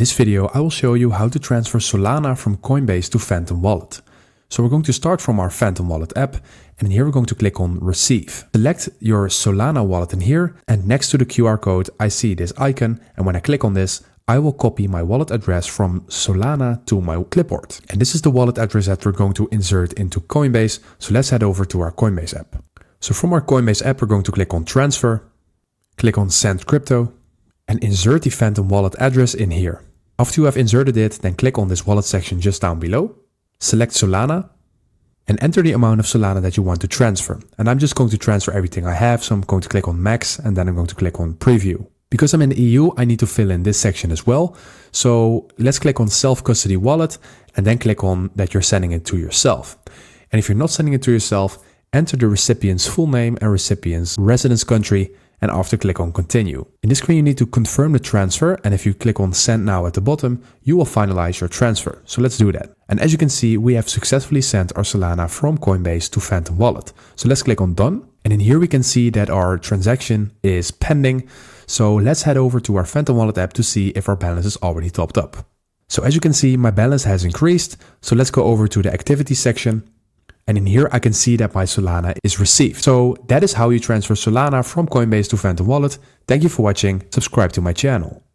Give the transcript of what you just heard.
this video, I will show you how to transfer Solana from Coinbase to Phantom Wallet. So we're going to start from our Phantom Wallet app, and in here we're going to click on Receive. Select your Solana wallet in here, and next to the QR code, I see this icon, and when I click on this, I will copy my wallet address from Solana to my clipboard. And this is the wallet address that we're going to insert into Coinbase, so let's head over to our Coinbase app. So from our Coinbase app, we're going to click on Transfer, click on Send Crypto, and insert the Phantom Wallet address in here. After you have inserted it, then click on this wallet section just down below, select Solana, and enter the amount of Solana that you want to transfer. And I'm just going to transfer everything I have, so I'm going to click on Max, and then I'm going to click on Preview. Because I'm in the EU, I need to fill in this section as well. So let's click on Self-Custody Wallet, and then click on that you're sending it to yourself. And if you're not sending it to yourself, enter the recipient's full name and recipient's residence country, and after click on Continue. In this screen, you need to confirm the transfer, and if you click on Send Now at the bottom, you will finalize your transfer. So let's do that. And as you can see, we have successfully sent our Solana from Coinbase to Phantom Wallet. So let's click on Done. And in here we can see that our transaction is pending. So let's head over to our Phantom Wallet app to see if our balance is already topped up. So as you can see, my balance has increased. So let's go over to the activity section. And in here, I can see that my Solana is received. So that is how you transfer Solana from Coinbase to Phantom Wallet. Thank you for watching. Subscribe to my channel.